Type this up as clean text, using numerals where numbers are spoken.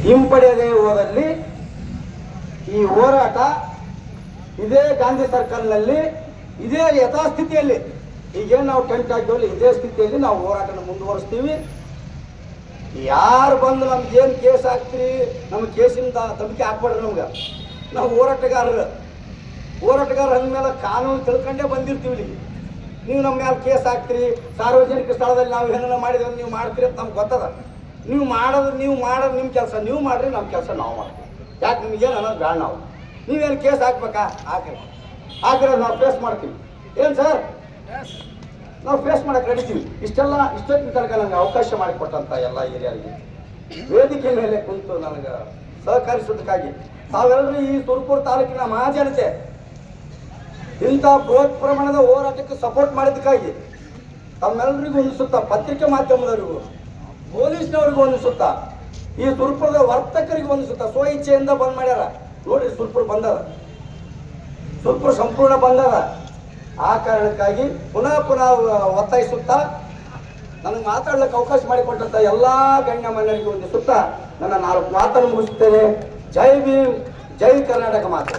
ಹಿಂಪಡೆಯದೇ ಹೋದಲ್ಲಿ ಈ ಹೋರಾಟ ಇದೇ ಗಾಂಧಿ ಸರ್ಕಲ್ನಲ್ಲಿ ಇದೇ ಯಥಾಸ್ಥಿತಿಯಲ್ಲಿ ಈಗೇನು ನಾವು ಟೆಂಟ್ ಹಾಕಿವಲ್ಲ ಇದೇ ಸ್ಥಿತಿಯಲ್ಲಿ ನಾವು ಹೋರಾಟನ ಮುಂದುವರಿಸ್ತೀವಿ. ಯಾರು ಬಂದು ನಮ್ಗೇನು ಕೇಸ್ ಹಾಕ್ತೀರಿ, ನಮ್ಮ ಕೇಸಿಂದ ತಮಿಕೆ ಹಾಕ್ಬೇಡ್ರಿ. ನಮ್ಗೆ ನಾವು ಹೋರಾಟಗಾರರು ಅಂದಮೇಲೆ ಕಾನೂನು ತಿಳ್ಕೊಂಡೇ ಬಂದಿರ್ತೀವಿ ಇಲ್ಲಿ. ನೀವು ನಮ್ಮ ಮೇಲೆ ಕೇಸ್ ಹಾಕ್ತೀರಿ, ಸಾರ್ವಜನಿಕ ಸ್ಥಳದಲ್ಲಿ ನಾವು ಏನೇನೋ ಮಾಡಿದ್ರೆ ನೀವು ಮಾಡ್ತೀರಿ ಅಂತ ನಮ್ಗೆ ಗೊತ್ತದ. ನೀವು ಮಾಡೋದು ನಿಮ್ಮ ಕೆಲಸ ನೀವು ಮಾಡಿರಿ, ನಮ್ಮ ಕೆಲಸ ನಾವು ಮಾಡ್ತೀವಿ. ಯಾಕೆ ನಿಮಗೇನು ಅನ್ನೋದು ಬೇಡ. ನೀವೇನು ಕೇಸ್ ಹಾಕ್ಬೇಕಾ ಹಾಕಿರೋದು ನಾವು ಫೇಸ್ ಮಾಡ್ತೀವಿ. ಏನು ಸರ್, ನಾವು ಫೇಸ್ ಮಾಡಕ್ಕೆ ನಡೀತೀವಿ. ಇಷ್ಟೊತ್ತಿನ ತನಕ ನನಗೆ ಅವಕಾಶ ಮಾಡಿಕೊಟ್ಟಂಥ ಎಲ್ಲ ಹಿರಿಯರಿಗೆ ವೇದಿಕೆ ಮೇಲೆ ಕುಂತು ನನಗೆ ಸಹಕರಿಸೋದಕ್ಕಾಗಿ ತಾವೆಲ್ಲರೂ ಈ ಸುರಪುರ ತಾಲೂಕಿನ ಮಹಾಜನತೆ ಇಂಥ ಬೃಹತ್ ಪ್ರಮಾಣದ ಹೋರಾಟಕ್ಕೆ ಸಪೋರ್ಟ್ ಮಾಡಿದ್ದಕ್ಕಾಗಿ ತಮ್ಮೆಲ್ಲರಿಗೂ ಅನಿಸುತ್ತಾ, ಪತ್ರಿಕೆ ಮಾಧ್ಯಮದವರಿಗೂ, ಪೊಲೀಸ್ನವ್ರಿಗೂ ಅನಿಸುತ್ತಾ, ಈ ಸುರಪುರದ ವರ್ತಕರಿಗೂ ಅನಿಸುತ್ತಾ, ಸ್ವ ಇಚ್ಛೆಯಿಂದ ಬಂದ್ ಮಾಡ್ಯಾರ. ನೋಡ್ರಿ, ಸುರಪುರ ಬಂದದ, ಸುರಪುರ ಸಂಪೂರ್ಣ ಬಂದದ. ಆ ಕಾರಣಕ್ಕಾಗಿ ಪುನಃ ಒತ್ತಾಯಿಸುತ್ತಾ ನನಗೆ ಮಾತಾಡ್ಲಿಕ್ಕೆ ಅವಕಾಶ ಮಾಡಿಕೊಟ್ಟಂತ ಎಲ್ಲ ಗಣ್ಯಮಾನ್ಯರಿಗೆ ಒಂದು ಸುತ್ತ ನನ್ನ 4 ಮಾತನ್ನು ಮುಗಿಸುತ್ತೇನೆ. ಜೈ ಭೀಮ್, ಜೈ ಕರ್ನಾಟಕ ಮಾತು.